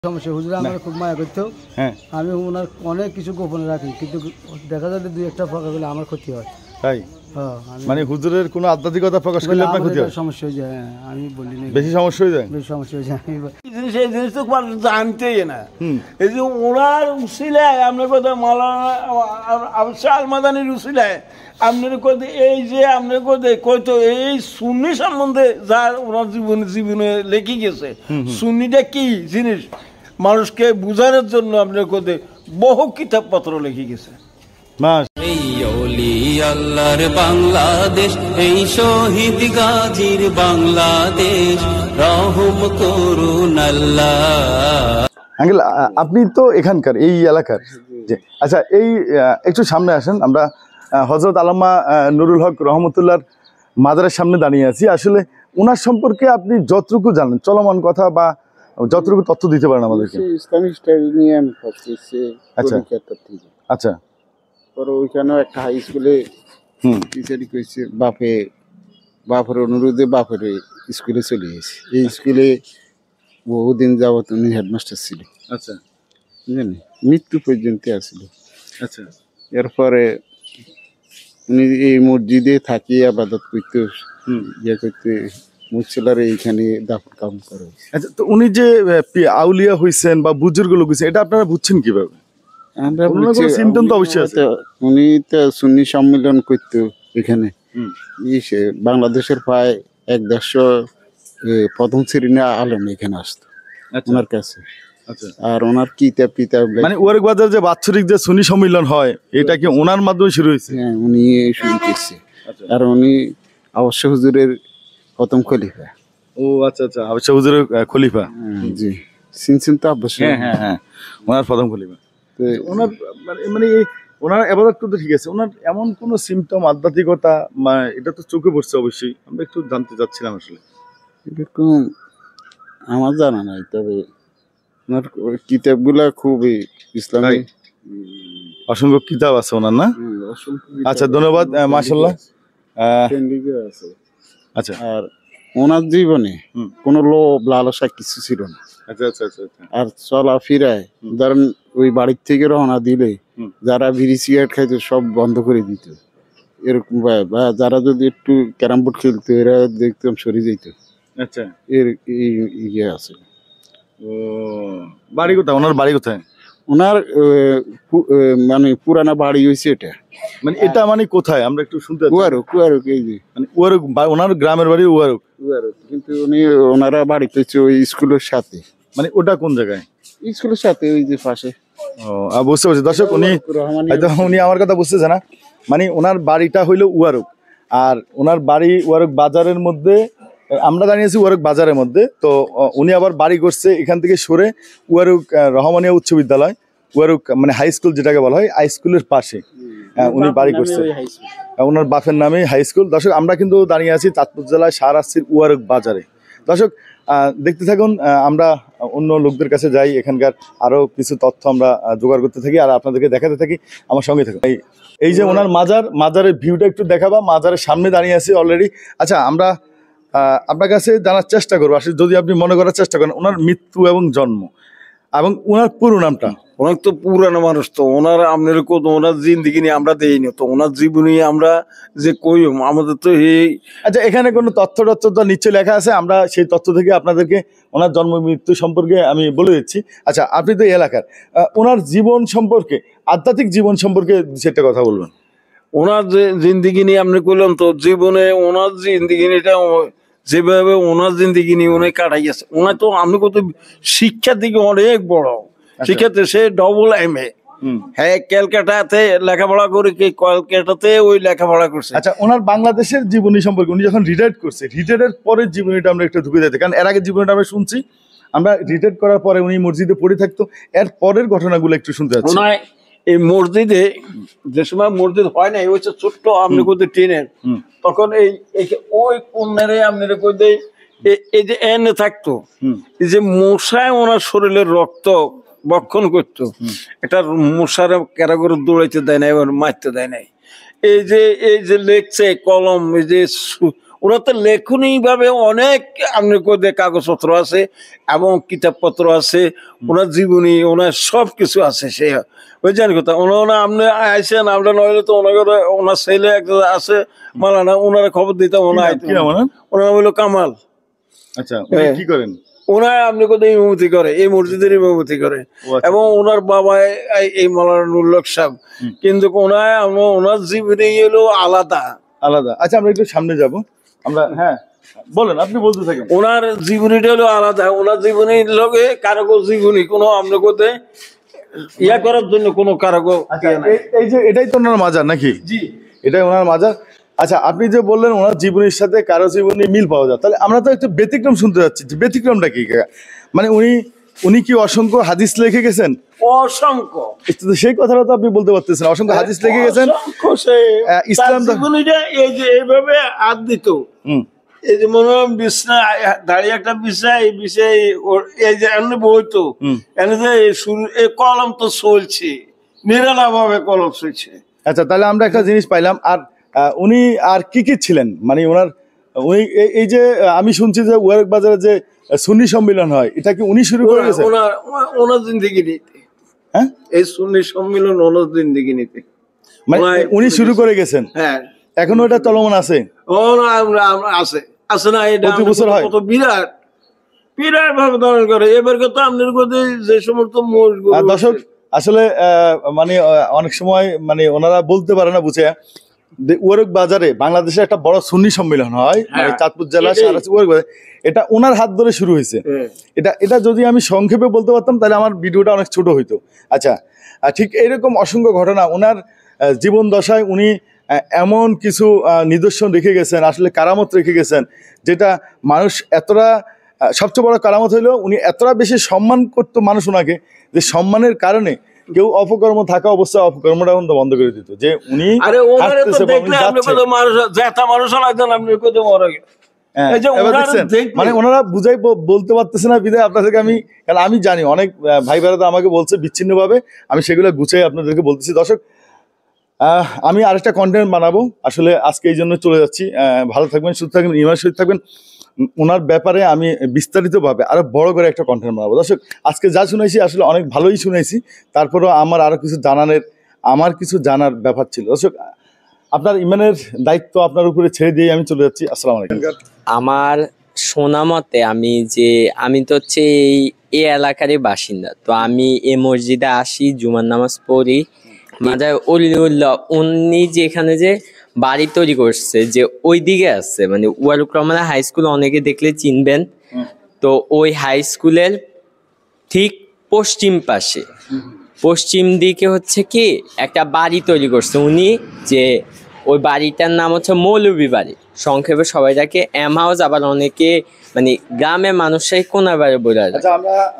সমস্যা হুজুর আমার খুব মায়া করতো। হ্যাঁ, আমি ওনার অনেক কিছু গোপনে রাখি, কিন্তু দেখা যায় দুই একটা ফাঁকা করলে আমার ক্ষতি হয়। তাই মানে হুজুরের কোনো আধ্যাত্মিকতা প্রকাশ করলে আপনার ক্ষতি হয়, সমস্যা হয়ে যায়। আমি বলি না, বেশি সমস্যা হয়ে যায়, বেশি সমস্যা হয়ে যায়। এই জিনিস তো জানতেই না। এই যে ওনার উসিলায় আপনার কথা মাওলানা আবদুল আল-মাদানির উসিলায় আপনার কথা এই যে আপনার কথা কইতো এই সুন্নি সম্বন্ধে যা ওনার জীবনে লেখি গেছে, সুন্নিটা কি জিনিস মানুষকে বুঝানোর জন্য আপনার কথা বহু কিতাবপত্র লিখে গেছে। এই ওলি আল্লাহর বাংলাদেশ, এই শহীদ গাজীর বাংলাদেশ, রহম করুন আল্লাহ। আঙ্কেল, আপনি তো এখানকার এই এলাকার, আচ্ছা এই একটু সামনে আসেন। আমরা হযরত আল্লামা নুরুল হক রহমতুল্লাহর মাজারের সামনে দাঁড়িয়ে আছি। আসলে ওনার সম্পর্কে আপনি যতটুকু জানেন, চলমান কথা বা যতটুকু তথ্য দিতে পারেন আমাদেরকে। ইসলামিক স্টাডি নিয়ে আমি পড়তেছি। আচ্ছা আচ্ছা, পরে ওইখানেও একটা হাই স্কুলে টিচারি করছে। বাপের অনুরোধে বাপের স্কুলে চলে গেছে। এই স্কুলে বহুদিন যাবত উনি হেডমাস্টার ছিল। আচ্ছা, জানি মৃত্যু পর্যন্ত আসছিল। আচ্ছা, এরপরে উনি এই মসজিদে থাকি আবাদত করতে ইয়ে করতে মুসলারে এইখানে দাফন কাম করে। আচ্ছা, তো উনি যে আউলিয়া হয়েছেন বা বুজুর্গ লোক হয়েছেন, এটা আপনারা বুঝছেন কিভাবে? উনি তো সুন্নি সম্মেলন করতো এখানে। বাংলাদেশের প্রায় 150 প্রথম শ্রেণীর আলেম এখানে আসতো ওনার কাছে। আর ওনার কিতাব মানে ওয়ারক বাজার যে বাৎসরিক যে সুন্নি সম্মেলন হয়, এটা কি ওনার মাধ্যমে শুরু হয়েছে? হ্যাঁ, উনি শুরু করছে। আর উনি অবশ্য হুজুরের প্রথম খলিফা। ও আচ্ছা আচ্ছা, অবশ্য হুজুরের খলিফা। জি, চিনছেন তো অবশ্য। হ্যাঁ হ্যাঁ হ্যাঁ, ওনার প্রথম খলিফা। ওনার মানে ওনার এবাদত তো ঠিক আছে, ওনার এমন কোনো সিমটম আধ্যাত্মিকতা এটা তো চোখে পড়ছে অবশ্যই, আমরা একটু জানতে চাচ্ছিলাম। আসলে এরকম আমার জানা নাই, তবে ওনার কিতাবগুলা খুবই ইসলামিক। অসংখ্য কিতাব আছে ওনার, না? আচ্ছা, ধন্যবাদ, মাশাআল্লাহ। আচ্ছা, আর ওনার জীবনে কোনো লোভ লালসা কিছু ছিল না। আচ্ছা আচ্ছা আচ্ছা। আর চলাফেরায় ধরেন ওই বাড়ির থেকে রওনা দিলে যারা বিড়ি সিগারেট খাইতো সব বন্ধ করে দিত এরকম, বা যারা যদি একটু ক্যারাম বোর্ড খেলতো এরা দেখতাম সরে যেত। আচ্ছা, এর ইয়ে আছে। ও বাড়ি কোথায় ওনার? বাড়ি কোথায় ওনার? মানে পুরানা বাড়ি হয়েছে এটা। মানে এটা মানে কোথায় আমরা একটু শুনতে চাচ্ছি। কুয়ারক এই যে মানে ওয়ারক, ওনার গ্রামের বাড়ি ওয়ারক। কিন্তু ওনারা বাড়ি পেয়েছে ওই স্কুলের সাথে। মানে ওটা কোন জায়গায়? স্কুলের সাথে ওই যে পাশে। ও বুঝতে পারছি দর্শক, উনি আমার কথা বুঝতেছে না। মানে ওনার বাড়িটা হইলো ওয়ারক, আর ওনার বাড়ি ওয়ারক বাজারের মধ্যে। আমরা দাঁড়িয়েছি ওয়ারক বাজারের মধ্যে। তো উনি আবার বাড়ি করছে এখান থেকে সরে ওয়ারক রহমানিয়া উচ্চ বিদ্যালয়, ওয়ারক মানে হাই স্কুল যেটাকে বলা হয়, হাই স্কুলের পাশে উনি বাড়ি করছে। ওনার বাপের নামে হাই স্কুল। দর্শক, আমরা কিন্তু দাঁড়িয়ে আছি চাঁদপুর জেলায় শাহরাস্তির ওয়ারক বাজারে। দর্শক, দেখতে থাকুন, আমরা অন্য লোকদের কাছে যাই, এখানকার আরও কিছু তথ্য আমরা জোগাড় করতে থাকি আর আপনাদেরকে দেখাতে থাকি। আমার সঙ্গে থাকুন। এই যে ওনার মাজারের ভিউটা একটু দেখাবা। মাজারের সামনে দাঁড়িয়ে আছি অলরেডি। আচ্ছা, আমরা আপনার কাছে জানার চেষ্টা করবো, আসলে যদি আপনি মনে করার চেষ্টা করেন ওনার মৃত্যু এবং জন্ম এবং ওনার পুরো নামটা। অনেক তো পুরানো মানুষ, তো ওনার আপনার ওনার জিন্দিগি নিয়ে আমরা দেই না, তো ওনার জীবনী আমরা যে কই আমাদের তো এই। আচ্ছা, এখানে কোনো তথ্য তো নিশ্চয়ই লেখা আছে, আমরা সেই তথ্য থেকে আপনাদেরকে ওনার জন্ম মৃত্যু সম্পর্কে আমি বলে দিচ্ছি। আচ্ছা, আপনি তো এলাকার, ওনার জীবন সম্পর্কে, আধ্যাত্মিক জীবন সম্পর্কে সেটা কথা বলবেন। ওনার যে জিন্দিগি নিয়ে আপনি করলাম, তো জীবনে ওনার জিন্দিগি নিটা যেভাবে ওনার জিন্দিগি নিয়ে উনি কাটাইয়াছে, ওনার তো আমি কত শিক্ষার দিকে অনেক বড় শিক্ষাতে। সে AA হ্যাঁ ক্যালকাটাতে লেখাপড়া করে, ক্যালকাটাতে ওই লেখাপড়া করছে। আচ্ছা, ওনার বাংলাদেশের জীবনী সম্পর্কে, উনি যখন রিটায়ার্ড করছে, রিটায়ার্ডের পরের জীবনীটা আমরা একটু ঢুকে যেতে, কারণ এর আগে জীবনীটা আমরা শুনছি, আমরা রিটায়ার্ড করার পরে উনি মসজিদে পড়ে থাকতো, এর পরের ঘটনাগুলো একটু শুনতে যাচ্ছি। এই মসজিদে যে সময় মসজিদ হয় না, এই হচ্ছে ছোট্ট আপনি কোথায় ট্রেনের, তখন ওই কোণারে আপনি কোথায় এই যে এনে থাকতো, এই যে মশায় ওনার শরীরের রক্ত বক্ষণ করতো, একটা মশারে কেরা করে দৌড়াইতে দেয় না, এবার মারতে দেয় নাই। এই যে লেখছে কলম, এই যে ওনার তো লেখনী ভাবে অনেক আপনার কাগজপত্র আছে এবং কিতাবপত্র আছে, ওনার জীবনী, ওনার সব কিছু আছে। সে বুঝছেন কথা, ওনারা আপনি আইসেন, আমরা নইলে তো ওনার ছেলে একটা আছে মালানা, ওনারা খবর দিতাম। ওনার হলো কামাল। আচ্ছা, কি করেন? ওনার আপনি কোথায় ইমামতি করে, এই মসজিদের ইমামতি করে, এবং ওনার বাবা এই মাওলানা নুরুল হক সাহেব। কিন্তু ওনার জীবনী হলো আলাদা আলাদা। আচ্ছা, আমরা একটু সামনে যাব আমরা। হ্যাঁ বলেন, আপনি বলতে থাকেন। ওনার জীবনীটা হলো আলাদা। ওনার জীবনীর লগে কারো জীবনী কোনো আমরা কোথায় ইয়া করার জন্য কোনো কারো। এই যে এটাই তো ওনার মাজার নাকি? জি, এটাই ওনার মাজার। আচ্ছা, আপনি যে বললেন ওনার জীবনীর সাথে কারো জীবনী মিল পাওয়া যায়, তাহলে আমরা তো একটু ব্যতিক্রম শুনতে যাচ্ছি। ব্যতিক্রমটা কি? মানে উনি কি অসংখ্য হাদিস লিখে গেছেন? অসংখ্য। সেই কথাটা তো আপনি বলতে পারতেছেন, অসংখ্য হাদিস লিখে গেছেন। ইসলাম জীবনীটা এই যে এইভাবে হাত দিত, এই যে মনে হয় বিছনা দাঁড়িয়ে একটা বিছনা, এই বিষয়ে এই যে এমনি বইতো, এনে যে শুরু এই কলম তো চলছে, নিরালা ভাবে কলম চলছে। আচ্ছা, তাহলে আমরা একটা জিনিস পাইলাম। আর উনি আর কি কি ছিলেন? মানে উনি এই যে আমি শুনছি যে ওয়ারক বাজারে যে সুন্নি সম্মেলন হয়, এটা কি উনি শুরু করে গেছেন? ওনার জিন্দেগি নিতে। হ্যাঁ, এই সুন্নি সম্মেলন ওনার জিন্দেগি নিতে, মানে উনি শুরু করে গেছেন। হ্যাঁ, এখনো এটা চলমান আছে? আছে না? এটা প্রতি বছর হয়? বিরাট বিরাট ভাবে ধারণ করে। এবার তো আপনার যে সমস্ত দর্শক আসলে মানে অনেক সময় মানে ওনারা বলতে পারে না বুঝে, ওয়ারক বাজারে বাংলাদেশে একটা বড় সুন্নি সম্মেলন হয়, মানে চাঁদপুর জেলা এটা ওনার হাত ধরে শুরু হয়েছে। এটা যদি আমি সংক্ষেপে বলতে পারতাম তাহলে আমার ভিডিওটা অনেক ছোট হইতো। আচ্ছা, ঠিক এইরকম অসংখ্য ঘটনা ওনার জীবন দশায় উনি এমন কিছু নিদর্শন রেখে গেছেন, আসলে কারামত রেখে গেছেন, যেটা মানুষ এতটা, সবচেয়ে বড় কারামত হইলো উনি এতটা বেশি সম্মান করতো মানুষ ওনাকে, যে সম্মানের কারণে কেউ অপকর্ম থাকা অবস্থায় অপকর্মটা বন্ধ করে দিত। যে উনি মানে ওনারা বুঝাই বলতে পারতেছে না বিদায় আপনাদেরকে আমি, কারণ আমি জানি অনেক ভাই ভাইরা আমাকে বলছে বিচ্ছিন্ন ভাবে, আমি সেগুলো গুছিয়ে আপনাদেরকে বলতেছি। দর্শক, আমি আরেকটা কন্টেন্ট বানাবো, আসলে আজকে এই জন্য চলে যাচ্ছি। ভালো থাকবেন, সুস্থ থাকবেন, ইমান শহীদ থাকবেন। ওনার ব্যাপারে আমি বিস্তারিতভাবে আরো বড় করে একটা কন্টেন্ট বানাবো। দর্শক, আজকে যা শুনাইছি আসলে অনেক ভালোই শুনাইছি, তারপরেও আমার আরো কিছু জানার ব্যাপার ছিল। দর্শক, আপনার ইমানের দায়িত্ব আপনার উপরে ছেড়ে দিয়ে আমি চলে যাচ্ছি। আসসালামু আলাইকুম। আমার শোনা মতে আমি তো হচ্ছে এই এলাকারই বাসিন্দা, তো আমি এই মসজিদে আসি, জুমার নামাজ পড়ি। মাজার অলিউল্লাহ উনি যেখানে যে বাড়ি তৈরি করছে, যে ওই দিকে আছে, মানে ওয়ারুক রহমানের হাই স্কুল অনেকে দেখলে চিনবেন, তো ওই হাই স্কুলের ঠিক পশ্চিম দিকে হচ্ছে কি একটা বাড়ি তৈরি করছে উনি, যে ওই বাড়িটার নাম হচ্ছে মৌলভী বাড়ি, সংক্ষেপে সবাই ডাকে এম হাউস, আবার অনেকে মানে গ্রামের মানুষরাই কোনা বাড়ি বলে।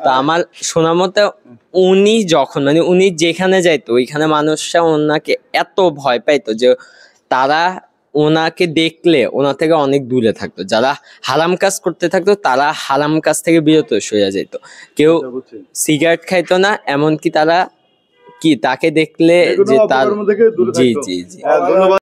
তো আমার শোনা মতে উনি যেখানে যাইতো ওইখানে মানুষরা ওনাকে এত ভয় পাইতো যে তারা ওনাকে দেখলে ওনা থেকে অনেক দূরে থাকতো। যারা হারাম কাজ করতে থাকতো তারা হারাম কাজ থেকে বিরত সরে যেত। কেউ সিগারেট খাইতো না, এমনকি তারা তাকে দেখলে যে তার জি। ধন্যবাদ।